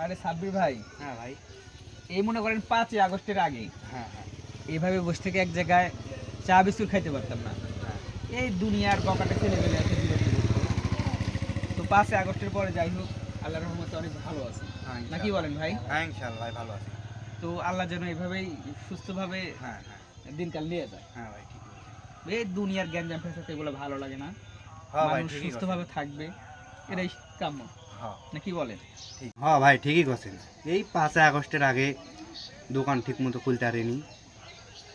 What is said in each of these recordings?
আরে সাব্বির ভাই। হ্যাঁ ভাই। এই মনে করেন 5ই আগস্টের আগে হ্যাঁ হ্যাঁ এইভাবে বসে থেকে এক জায়গায় চা বিস্কুট খাইতে পারতাম না। হ্যাঁ। এই দুনিয়ার বকাটে ছেলেমেলে আছে বিরক্ত করতো। তো 5ই আগস্টের পরে যাই হোক আল্লাহর রহমতে অনেক ভালো আছি। হ্যাঁ, নাকি বলেন ভাই? হ্যাঁ ইনশাআল্লাহ ভাই ভালো আছি। তো আল্লাহ যেন এইভাবেই সুস্থভাবে হ্যাঁ হ্যাঁ দিনকাল নিয়ে যায়। হ্যাঁ ভাই ঠিক বলছেন। এই দুনিয়ার গ্যাঞ্জাম ফ্যাসাদ এগুলো ভালো লাগে না। হ্যাঁ ভাই মানুষ ঠিকই সুস্থভাবে বলছেন। থাকবে এটাই কাম্য। হ্যাঁ নাকি বলেন? ঠিক। হ্যাঁ ভাই ঠিকই বলছেন। এই 5ই আগস্টের আগে দোকান ঠিক মতো খুলতে পারিনি।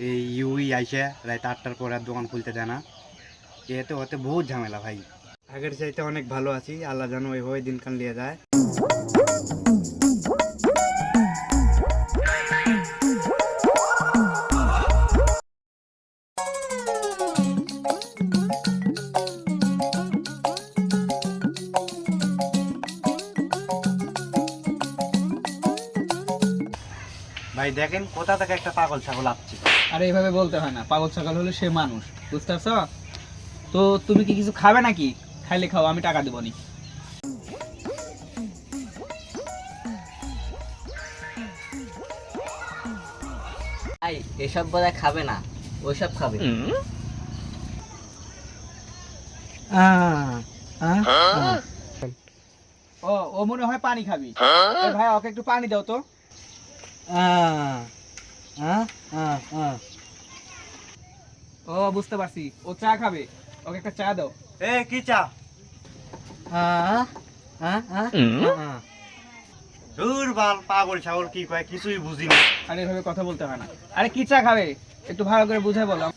এই ইউই আইসা রাত 8টার পরে আর দোকান খুলতে দেয় না। এতে হতে বহুত ঝামেলা ভাই। আগের চাইতে অনেক ভালো আছি, আল্লাহ যেন ওইভাবে দিনকাল নিয়ে যায়। ভাই দেখেন কোথা থেকে একটা পাগল ছাগল আসছে। আরে এইভাবে বলতে হয় না, পাগল ছাগল হলে সে মানুষ, বুঝতে পারছো? তো তুমি কি কিছু খাবে নাকি? খাইলে খাও, আমি টাকা দেবো নি। ভাই এসব বোধহয় খাবে না, ওইসব খাবে। ও ও মনে হয় পানি খাবি। এ ভাই ওকে একটু পানি দাও তো। ও বুঝতে পারছি, ও চা খাবে, ওকে একটা চা দাও। এ কি চা? দূর বাল পাগল ছাগল কি কয় কিছুই বুঝি না। আরে এভাবে কথা বলতে হয় না। আরে কি চা খাবে একটু ভালো করে বুঝাই বলো।